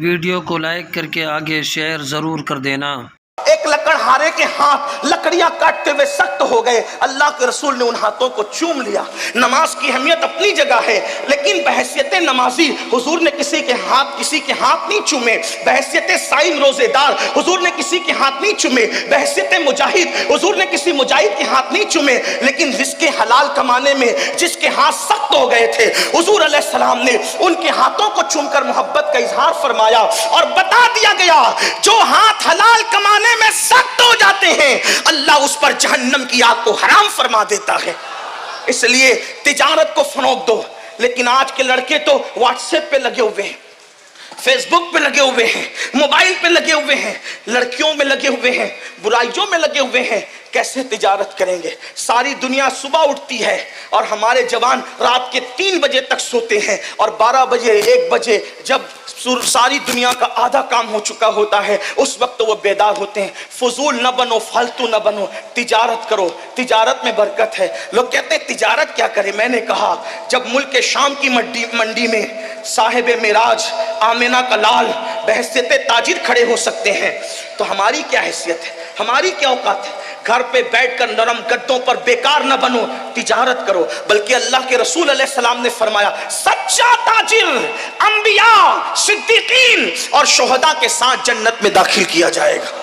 Video کو like کر کے آگے شیئر ضرور کر دینا۔ ایک لکڑہارے کے ہاتھ لکڑیاں کاٹتے ہوئے سخت ہو گئے، اللہ کے رسول نے ان ہاتھوں کو چوم لیا۔ نماز کی اہمیت اپنی جگہ ہے، لیکن بحیثیت نمازی حضور نے کسی کے ہاتھ نہیں چومے، بحیثیت صائم روزے دار حضور نے کسی کے ہاتھ نہیں چومے، بحیثیت مجاہد حضور نے کسی مجاہد کے ہاتھ نہیں چومے، لیکن رزق حلال کمانے میں جس کے ہاتھ سخت ہو گئے تھے حضور علیہ السلام نے ان کے ہاتھوں کو چوم کر محبت کا اظہار فرمایا اور بتا دیا گیا جو ہاتھ حلال کمانے میں سخت ہو جاتے ہیں اللہ اس پر جہنم کی آگ کو حرام فرما دیتا ہے۔ اس لیے تجارت کو فروغ دو، لیکن آج کے لڑکے تو واٹس ایپ پہ لگے ہوئے ہیں، فیس بک پہ لگے ہوئے ہیں، موبائل پہ لگے ہوئے ہیں، لڑکیوں میں لگے ہوئے ہیں، برائیوں میں لگے ہوئے ہیں۔ کیسے تجارت کریں گے؟ ساری دنیا صبح اٹھتی ہے اور ہمارے جوان رات کے 3 بجے تک سوتے ہیں، اور 12 بجے 1 بجے جب ساری دنیا کا آدھا کام ہو چکا ہوتا ہے اس وقت وہ بیدار ہوتے ہیں۔ فضول نہ بنو، فالتو نہ بنو، تجارت کرو، تجارت میں برکت ہے۔ لوگ کہتے ہیں تجارت کیا کرے؟ میں نے کہا جب ملک شام کی منڈی میں صاحب معراج آمنہ کا لال بحیثیت تاجر کھڑے ہو سکتے ہیں تو ہماری کیا حیثیت ہے، ہماری کیا اوقات ہے؟ گھر پہ بیٹھ کر نرم گدوں پر بیکار نہ بنو، تجارت کرو۔ بلکہ اللہ کے رسول علیہ السلام نے فرمایا سچا تاجر انبیاء، صدیقین اور شہداء کے ساتھ جنت میں داخل کیا جائے گا۔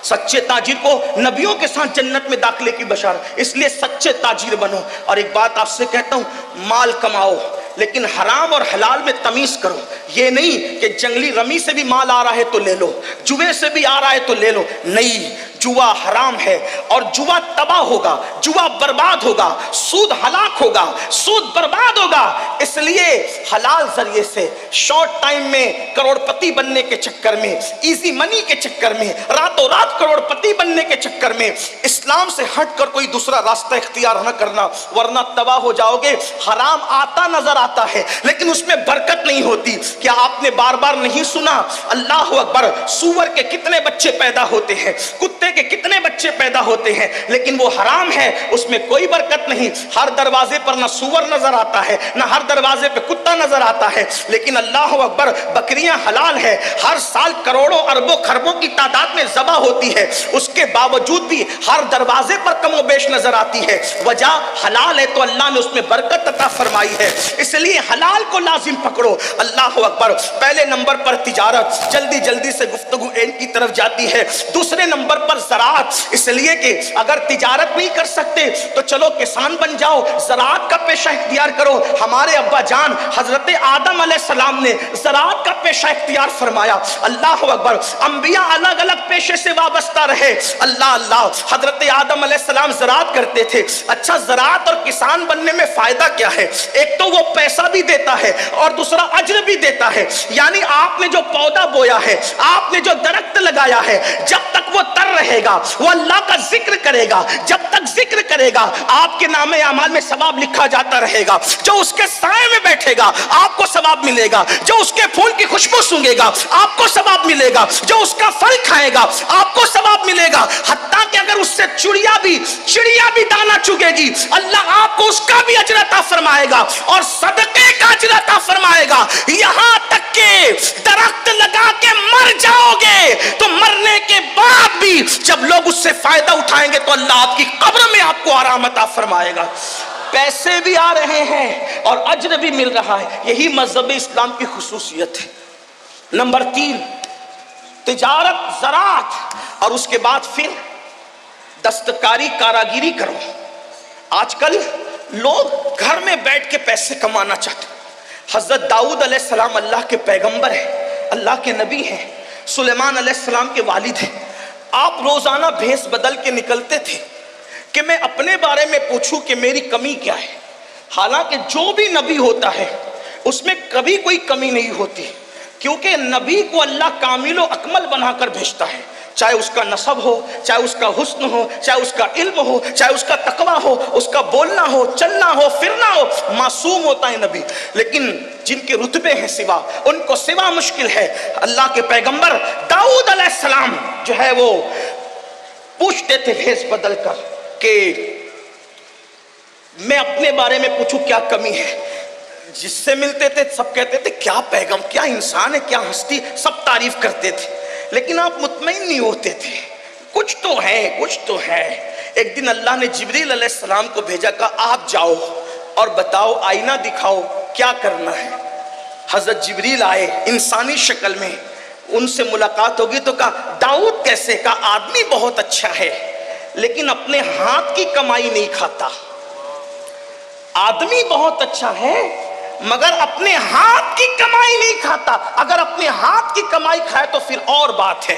سچے تاجر کو نبیوں کے ساتھ جنت میں داخلے کی بشارت، اس لیے سچے تاجر بنو۔ اور ایک بات آپ سے کہتا ہوں، مال کماؤ لیکن حرام اور حلال میں تمیز کرو۔ یہ نہیں کہ جنگلی رمی سے بھی مال آ رہا ہے تو لے لو، جوے سے بھی آ رہا ہے تو لے لو، نہیں، جوا حرام ہے اور جوا تباہ ہوگا، جوا برباد ہوگا، سود ہلاک ہوگا، سود برباد ہوگا۔ اس لیے حلال ذریعے سے شارٹ ٹائم میں کروڑ پتی بننے کے چکر میں، ایزی منی کے چکر میں، راتوں رات کروڑ پتی بننے کے چکر میں اسلام سے ہٹ کر کوئی دوسرا راستہ اختیار نہ کرنا، ورنہ تباہ ہو جاؤ گے۔ حرام آتا نظر آتا ہے لیکن اس میں برکت نہیں ہوتی۔ کیا آپ نے بار بار نہیں سنا اللہ اکبر، سور کے کتنے بچے پیدا ہوتے ہیں، کتے کے کتنے بچے پیدا ہوتے ہیں، لیکن وہ حرام ہے، اس میں کوئی برکت نہیں۔ ہر دروازے پر نہ سور نظر آتا ہے، نہ ہر دروازے پہ کتا نظر آتا ہے، لیکن اللہ اکبر بکریاں حلال ہے، ہر سال کروڑوں اربوں خربوں کی تعداد میں ذبح ہوتی ہے، اس کے باوجود بھی ہر دروازے پر کم و بیش نظر آتی ہے۔ وجہ حلال ہے تو اللہ نے اس میں برکت عطا فرمائی ہے، اس لیے حلال کو لازم پکڑو۔ اللہ اکبر، پہلے نمبر پر تجارت، جلدی جلدی سے گفتگو اینڈ کی طرف جاتی ہے۔ دوسرے نمبر پر زراعت، اس لیے کہ اگر تجارت نہیں کر سکتے تو چلو کسان بن جاؤ، زراعت کا پیشہ اختیار کرو۔ ہمارے ابا جان حضرت آدم علیہ السلام نے زراعت کا پیشہ اختیار فرمایا۔ اللہ اکبر، انبیاء الگ الگ پیشے سے وابستہ رہے۔ اللہ اللہ، حضرت آدم علیہ السلام زراعت کرتے تھے۔ اچھا، زراعت اور کسان بننے میں فائدہ کیا ہے؟ ایک تو وہ پیسہ بھی دیتا ہے اور دوسرا اجر بھی دیتا ہے، یعنی آپ نے جو پودا بویا ہے، آپ نے جو درخت لگایا ہے، جب تک وہ تر رہے گا وہ اللہ کا ذکر کرے گا، جب تک ذکر کرے گا آپ کے نام اعمال میں ثواب لکھا جاتا رہے گا۔ جو اس کے سائے میں بیٹھے گا آپ کو ثواب ملے گا، جو اس کے پھول کی خوشبو سونگے گا آپ کو ثواب ملے گا، جو اس کا پھل کھائے گا آپ کو ثواب ملے گا۔ حتیٰ کہ اگر اس سے چڑیا بھی دانہ چگے گی اللہ آپ کو اس کا بھی اجر عطا فرمائے گا اور صدقے کا اجر عطا فرمائے گا۔ یہاں تک کہ درخت لگا کے مر جاؤ گے تو مرنے کے بعد بھی جب لوگ اس سے فائدہ اٹھائیں گے تو اللہ آپ کی قبر میں آپ کو آرام عطا فرمائے گا۔ پیسے بھی آ رہے ہیں اور اجر بھی مل رہا ہے، یہی مذہب اسلام کی خصوصیت ہے۔ نمبر 3، تجارت، زراعت، اور اس کے بعد پھر دستکاری، کاراگیری کرو۔ آج کل لوگ گھر میں بیٹھ کے پیسے کمانا چاہتے ہیں۔ حضرت داؤد علیہ السلام اللہ کے پیغمبر ہیں، اللہ کے نبی ہیں، سلیمان علیہ السلام کے والد ہیں۔ آپ روزانہ بھیس بدل کے نکلتے تھے کہ میں اپنے بارے میں پوچھوں کہ میری کمی کیا ہے۔ حالانکہ جو بھی نبی ہوتا ہے اس میں کبھی کوئی کمی نہیں ہوتی، کیونکہ نبی کو اللہ کامل و اکمل بنا کر بھیجتا ہے، چاہے اس کا نسب ہو، چاہے اس کا حسن ہو، چاہے اس کا علم ہو، چاہے اس کا تقوی ہو، اس کا بولنا ہو، چلنا ہو، پھرنا ہو، معصوم ہوتا ہے نبی۔ لیکن جن کے رتبے ہیں سوا، ان کو سوا مشکل ہے۔ اللہ کے پیغمبر داؤد علیہ السلام جو ہے وہ پوچھتے تھے بھیس بدل کر کہ میں اپنے بارے میں پوچھوں کیا کمی ہے۔ جس سے ملتے تھے سب کہتے تھے کیا پیغام، کیا انسان ہے، کیا ہستی، سب تعریف کرتے تھے، لیکن آپ مطمئن نہیں ہوتے تھے، کچھ تو ہے، کچھ تو ہے۔ ایک دن اللہ نے جبریل علیہ السلام کو بھیجا، کہا آپ جاؤ اور بتاؤ، آئینہ دکھاؤ کیا کرنا ہے۔ حضرت جبریل آئے انسانی شکل میں، ان سے ملاقات ہوگی تو کہا داؤد کیسے؟ کہا آدمی بہت اچھا ہے لیکن اپنے ہاتھ کی کمائی نہیں کھاتا۔ آدمی بہت اچھا ہے مگر اپنے ہاتھ کی کمائی نہیں کھاتا، اگر اپنے ہاتھ کی کمائی کھائے تو پھر اور بات ہے۔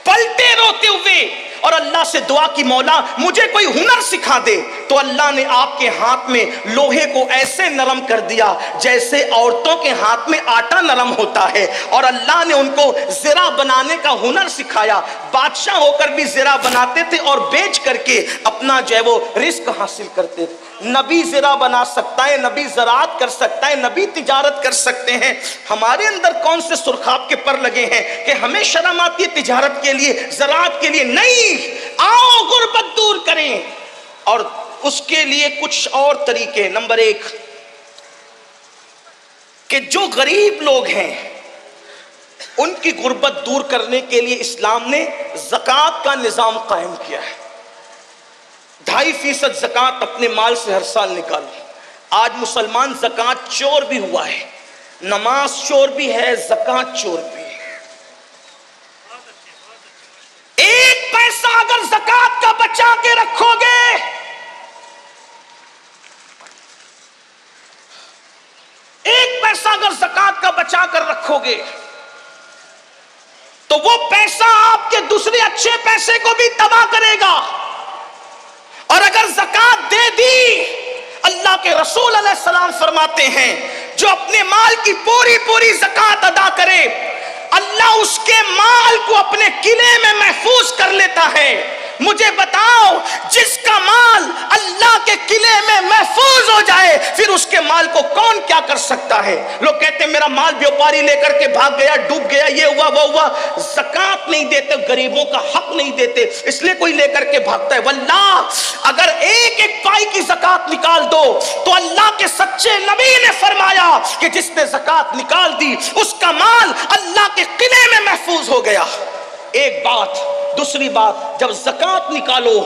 پلٹے روتے ہوئے اور اللہ سے دعا کی، مولا مجھے کوئی ہنر سکھا دے، تو اللہ نے آپ کے ہاتھ میں لوہے کو ایسے نرم کر دیا جیسے عورتوں کے ہاتھ میں آٹا نرم ہوتا ہے، اور اللہ نے ان کو زرہ بنانے کا ہنر سکھایا۔ بادشاہ ہو کر بھی زرہ بناتے تھے اور بیچ کر کے اپنا جو ہے وہ رزق حاصل کرتے تھے۔ نبی زرہ بنا سکتا ہے، نبی زراعت کر سکتا ہے، نبی تجارت کر سکتے ہیں۔ ہمارے اندر کون سے سرخاب کے پر لگے ہیں کہ ہمیں شرم آتی ہے تجارت کے لیے، زراعت کے لیے؟ نہیں، آؤ غربت دور کریں، اور اس کے لیے کچھ اور طریقے۔ نمبر ایک کہ جو غریب لوگ ہیں ان کی غربت دور کرنے کے لیے اسلام نے زکوٰۃ کا نظام قائم کیا ہے۔ 2.5% زکوٰۃ اپنے مال سے ہر سال نکالو۔ آج مسلمان زکوٰۃ چور بھی ہوا ہے، نماز چور بھی ہے، زکوٰۃ چور بھی ہے۔ 1 پیسہ اگر زکوٰۃ کا بچا کے رکھو گے، 1 پیسہ اگر زکوٰۃ کا بچا کر رکھو گے تو وہ پیسہ آپ کے دوسرے اچھے پیسے کو بھی تباہ کرے گا۔ اور اگر زکوٰۃ دے دی، اللہ کے رسول علیہ السلام فرماتے ہیں جو اپنے مال کی پوری پوری زکوٰۃ ادا کرے، اللہ اس کے مال کو اپنے قلعے میں محفوظ کر لیتا ہے۔ مجھے بتاؤ، جس کا مال اللہ کے قلعے میں محفوظ ہو جائے پھر اس کے مال کو کون کیا کر سکتا ہے؟ لوگ کہتے ہیں میرا مال بیوپاری لے کر کے بھاگ گیا، ڈوب گیا، یہ ہوا وہ ہوا۔ زکوٰۃ نہیں دیتے، غریبوں کا حق نہیں دیتے، اس لیے کوئی لے کر کے بھاگتا ہے۔ واللہ اگر ایک ایک پائی کی زکوٰۃ نکال دو تو اللہ کے سچے نبی نے فرمایا کہ جس نے زکوٰۃ نکال دی اس کا مال اللہ کے قلعے میں محفوظ ہو گیا۔ ایک بات۔ دوسری بات، جب زکوٰۃ نکالو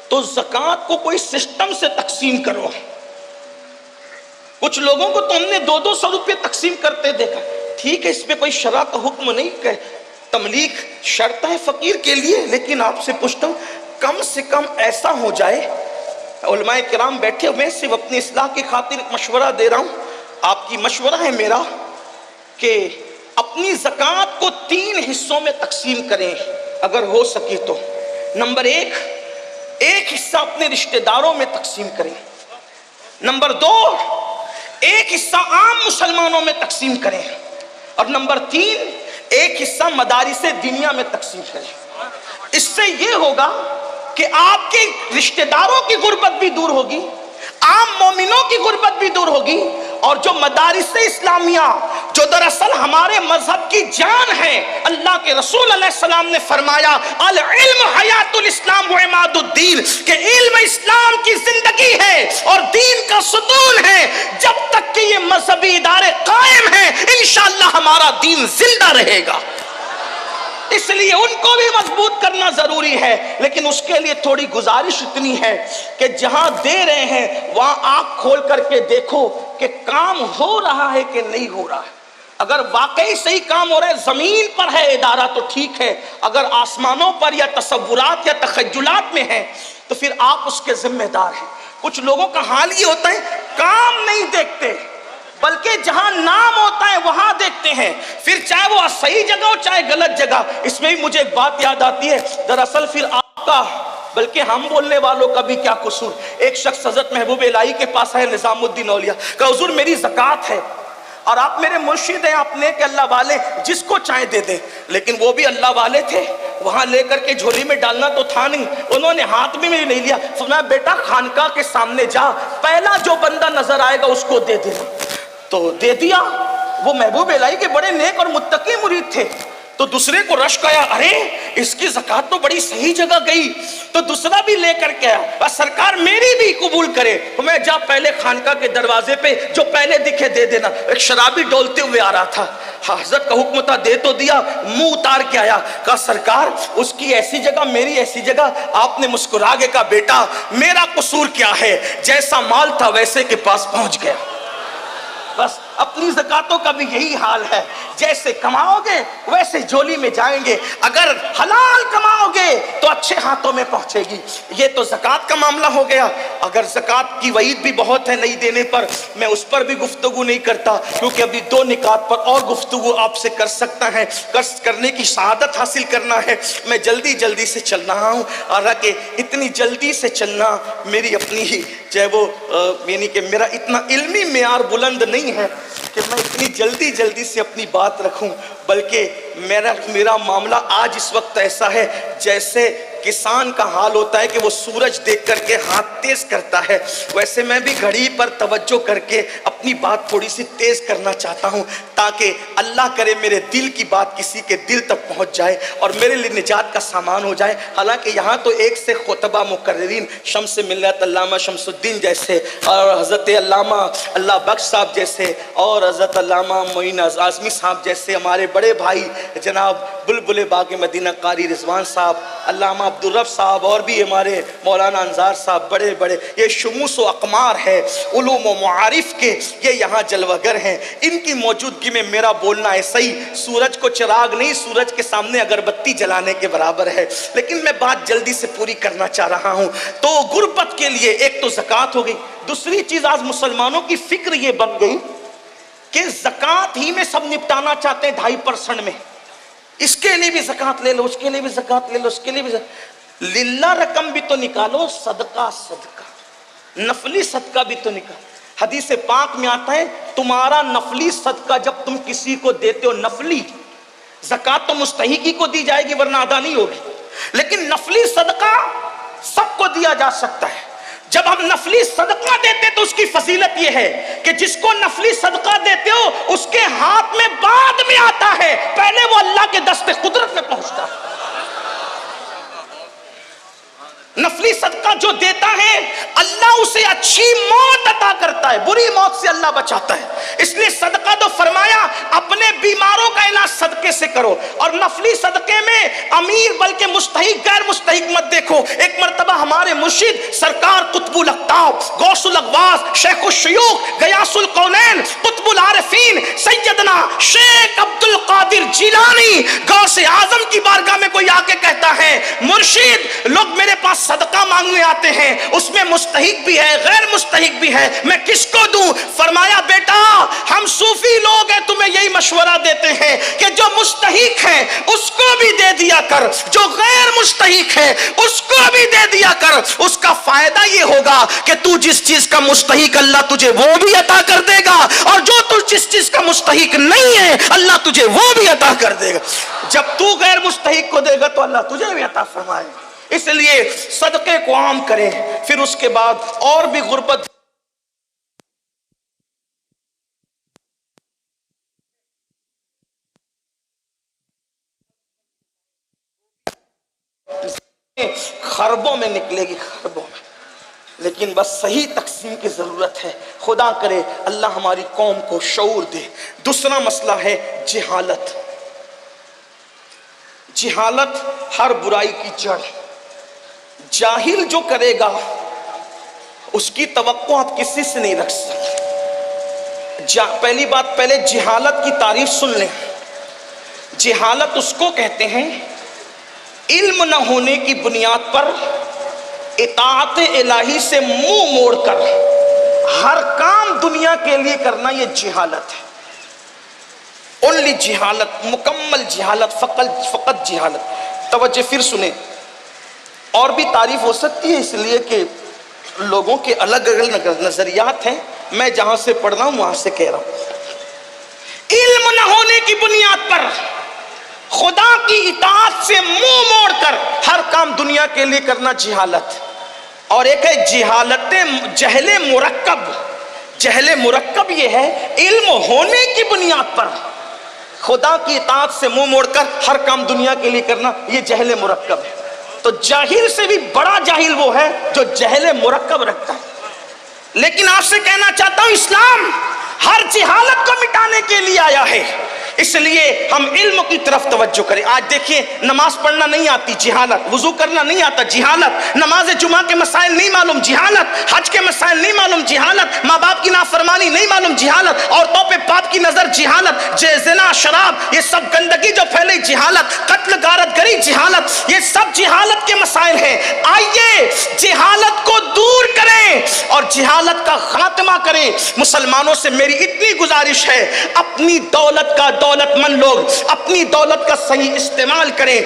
تو زکوٰۃ کو کوئی سسٹم سے تقسیم کرو۔ کچھ لوگوں کو تو ہم نے 200 روپے تقسیم کرتے دیکھا، ٹھیک ہے اس پہ کوئی شرع کا حکم نہیں کہ تملیغ شرط ہے فقیر کے لیے، لیکن آپ سے پوچھتا ہوں کم سے کم ایسا ہو جائے، علماء کرام بیٹھے ہوئے صرف اپنی اصلاح کی خاطر مشورہ دے رہا ہوں، آپ کی مشورہ ہے میرا کہ اپنی زکوٰۃ کو 3 حصوں میں تقسیم کریں اگر ہو سکے تو۔ نمبر 1، ایک حصہ اپنے رشتہ داروں میں تقسیم کریں۔ نمبر 2، ایک حصہ عام مسلمانوں میں تقسیم کریں۔ اور نمبر 3، ایک حصہ مدارس دینیا میں تقسیم کریں۔ اس سے یہ ہوگا کہ آپ کے رشتہ داروں کی غربت بھی دور ہوگی، عام مومنوں کی غربت بھی دور ہوگی، اور جو مدارس اسلامیہ جو دراصل ہمارے مذہب کی جان ہے، اللہ کے رسول علیہ السلام نے فرمایا العلم حیات الاسلام و عماد الدین، کہ علم اسلام کی زندگی ہے اور دین کا ستون ہے۔ جب تک کہ یہ مذہبی ادارے قائم ہیں انشاءاللہ ہمارا دین زندہ رہے گا۔ اس لیے ان کو بھی مضبوط کرنا ضروری ہے، لیکن اس کے لیے تھوڑی گزارش اتنی ہے کہ جہاں دے رہے ہیں وہاں آنکھ کھول کر کے دیکھو کہ کام ہو رہا ہے کہ نہیں ہو رہا ہے۔ اگر واقعی صحیح کام ہو رہا ہے، زمین پر ہے ادارہ تو ٹھیک ہے، اگر آسمانوں پر یا تصورات یا تخیلات میں ہے تو پھر آپ اس کے ذمہ دار ہیں۔ کچھ لوگوں کا حال یہ ہوتا ہے کام نہیں دیکھتے بلکہ جہاں نام ہوتا ہے وہاں دیکھتے ہیں، پھر چاہے وہ صحیح جگہ ہو چاہے غلط جگہ۔ اس میں بھی مجھے ایک بات یاد آتی ہے، دراصل پھر آپ کا بلکہ ہم بولنے والوں کا بھی کیا قصور۔ ایک شخص حضرت محبوب الہی کے پاس ہے، نظام الدین اولیاء، کہ حضور میری زکوٰۃ ہے اور آپ میرے مرشد ہیں، آپ نیک اللہ والے، جس کو چاہے دے دیں۔ لیکن وہ بھی اللہ والے تھے، وہاں لے کر کے جھولی میں ڈالنا تو تھا نہیں، انہوں نے ہاتھ میں لے لیا۔ فرمایا بیٹا خانقاہ کے سامنے جا، پہلا جو بندہ نظر آئے گا اس کو دے دینا۔ تو دے دیا۔ وہ محبوب الہی کے بڑے نیک اور متقی مرید تھے، تو دوسرے کو رشک آیا، ارے اس کی زکات تو بڑی صحیح جگہ گئی، تو دوسرا بھی لے کر کے آیا، بس سرکار میری بھی قبول کرے۔ میں جا پہلے خانقاہ کے دروازے پہ جو پہلے دکھے دے دینا۔ ایک شرابی ڈولتے ہوئے آ رہا تھا، حضرت کا حکم تھا، دے تو دیا، منہ اتار کے آیا، کہا سرکار اس کی ایسی جگہ میری ایسی جگہ۔ آپ نے مسکرا کے کہا بیٹا میرا قصور کیا ہے، جیسا مال تھا ویسے کے پاس پہنچ گیا۔ بس اپنی زکاتوں کا بھی یہی حال ہے، جیسے کماؤ گے ویسے جولی میں جائیں گے، اگر حلال کماؤ گے تو اچھے ہاتھوں میں پہنچے گی۔ یہ تو زکات کا معاملہ ہو گیا۔ اگر زکات کی وعید بھی بہت ہے نہیں دینے پر، میں اس پر بھی گفتگو نہیں کرتا، کیونکہ ابھی دو نکات پر اور گفتگو آپ سے کر سکتا ہے، کرنے کی شہادت حاصل کرنا ہے۔ میں جلدی سے چل رہا ہوں، حالانکہ اتنی جلدی سے چلنا میری اپنی ہی چاہے وہ یعنی کہ میرا اتنا علمی معیار بلند نہیں ہے کہ میں اتنی جلدی سے اپنی بات رکھوں، بلکہ میرا معاملہ آج اس وقت ایسا ہے جیسے کسان کا حال ہوتا ہے کہ وہ سورج دیکھ کر کے ہاتھ تیز کرتا ہے، ویسے میں بھی گھڑی پر توجہ کر کے اپنی بات تھوڑی سی تیز کرنا چاہتا ہوں، تاکہ اللہ کرے میرے دل کی بات کسی کے دل تک پہنچ جائے اور میرے لیے نجات کا سامان ہو جائے۔ حالانکہ یہاں تو ایک سے خطبہ مقررین شمس ملت علامہ شمس الدین جیسے اور حضرت علامہ اللہ بخش صاحب جیسے اور حضرت علامہ معین اعظمی صاحب جیسے ہمارے بڑے بھائی جناب بلبل باغ مدینہ قاری رضوان صاحب، علامہ عبدالرب صاحب، اور بھی ہمارے مولانا انصار صاحب، بڑے بڑے یہ شموس و اقمار ہے علوم و معارف کے، یہ یہاں جلوگر ہیں۔ ان کی موجودگی میں میرا بولنا ایسا ہی سورج کو چراغ نہیں، سورج کے سامنے اگربتی جلانے کے برابر ہے، لیکن میں بات جلدی سے پوری کرنا چاہ رہا ہوں۔ تو غربت کے لیے ایک تو زکوٰۃ ہو گئی، دوسری چیز آج مسلمانوں کی فکر یہ بن گئی کہ زکوٰۃ ہی میں سب نپٹانا چاہتے ہیں 2.5% میں، اس کے لیے بھی زکوٰۃ لے لو، اس کے لیے بھی زکوٰۃ لے لو، اس کے لیے بھی للہ رقم بھی تو نکالو، صدقہ نفلی صدقہ بھی تو نکالو۔ حدیث پاک میں آتا ہے تمہارا نفلی صدقہ جب تم کسی کو دیتے ہو، نفلی زکوٰۃ تو مستحقی کو دی جائے گی ورنہ ادا نہیں ہوگی، لیکن نفلی صدقہ سب کو دیا جا سکتا ہے۔ جب ہم نفلی صدقہ دیتے تو اس کی فضیلت یہ ہے کہ جس کو نفلی صدقہ دیتے ہو اس کے ہاتھ میں بعد میں آتا ہے، پہلے وہ اللہ کے دست قدرت میں پہنچتا ہے۔ نفلی صدقہ جو دیتا ہے اللہ اسے اچھی موت عطا کرتا ہے، بری موت سے اللہ بچاتا ہے۔ اس لیے صدقہ تو فرمایا اپنے بیماروں کا علاج صدقے سے کرو، اور نفلی صدقے میں امیر بلکہ مستحق غیر مستحق مت دیکھو۔ ایک مرتبہ ہمارے مرشد سرکار قطب الاقطاب غوث الاغواث شیخ الشیوخ غیاث القونین قطب العارفین سیدنا شیخ عبد القادر جیلانی غوث اعظم کی بارگاہ میں کوئی آ کے کہتا ہے مرشد لوگ میرے پاس صدقہ مانگنے آتے ہیں، اس میں مستحق بھی ہے غیر مستحق بھی ہے، میں کس کو دوں؟ فرمایا بیٹا ہم صوفی لوگ ہیں تمہیں یہی مشورہ دیتے ہیں کہ جو مستحق ہے اس کو بھی دے دیا کر، جو غیر مستحق ہے اس کو بھی دے دیا کر۔ اس کا فائدہ یہ ہوگا کہ تو جس چیز کا مستحق اللہ تجھے وہ بھی عطا کر دے گا، اور جو تو جس چیز کا مستحق نہیں ہے اللہ تجھے وہ بھی عطا کر دے گا۔ جب تو غیر مستحق کو دے گا تو اللہ تجھے بھی عطا فرمائے گا۔ اس لیے صدقے کو عام کریں، پھر اس کے بعد اور بھی غربت خربوں میں نکلے گی، خربوں میں، لیکن بس صحیح تقسیم کی ضرورت ہے۔ خدا کرے اللہ ہماری قوم کو شعور دے۔ دوسرا مسئلہ ہے جہالت۔ جہالت ہر برائی کی جڑ۔ جاہل جو کرے گا اس کی توقع آپ کسی سے نہیں رکھ سکتے۔ پہلی بات، پہلے جہالت کی تعریف سن لیں۔ جہالت اس کو کہتے ہیں علم نہ ہونے کی بنیاد پر اطاعت الہی سے منہ موڑ کر ہر کام دنیا کے لیے کرنا، یہ جہالت ہے۔ اونلی جہالت، مکمل جہالت، فقط جہالت۔ توجہ پھر سنیں، اور بھی تعریف ہو سکتی ہے اس لیے کہ لوگوں کے الگ الگ نظریات ہیں، میں جہاں سے پڑھ رہا ہوں وہاں سے کہہ رہا ہوں۔ علم نہ ہونے کی بنیاد پر خدا کی اطاعت سے منہ موڑ کر ہر کام دنیا کے لیے کرنا جہالت، اور ایک ہے جہالت جہل مرکب۔ جہل مرکب یہ ہے علم ہونے کی بنیاد پر خدا کی اطاعت سے منہ موڑ کر ہر کام دنیا کے لیے کرنا، یہ جہل مرکب ہے۔ تو جاہل سے بھی بڑا جاہل وہ ہے جو جہل مرکب رکھتا ہے۔ لیکن آپ سے کہنا چاہتا ہوں، اسلام ہر جہالت کو مٹانے کے لیے آیا ہے، اس لیے ہم علم کی طرف توجہ کریں۔ آج دیکھیں، نماز پڑھنا نہیں آتی، جہالت، وضو کرنا نہیں آتا، جہالت، نماز جمعہ کے مسائل نہیں معلوم، جہالت، حج کے مسائل نہیں معلوم، جہالت، ماں باپ کی نافرمانی نہیں معلوم، جہالت، عورتوں پہ پاپ کی نظر، جہالت، زنا، شراب، یہ سب گندگی جو پھیلی، جہالت، قتل غارت گری، جہالت، یہ سب جہالت کے مسائل ہیں۔ آئیے جہالت کو دور کریں اور جہالت کا خاتمہ کریں۔ مسلمانوں سے میری اتنی گزارش ہے، اپنی دولت کا، دولت مند لوگ اپنی دولت کا صحیح استعمال کریں۔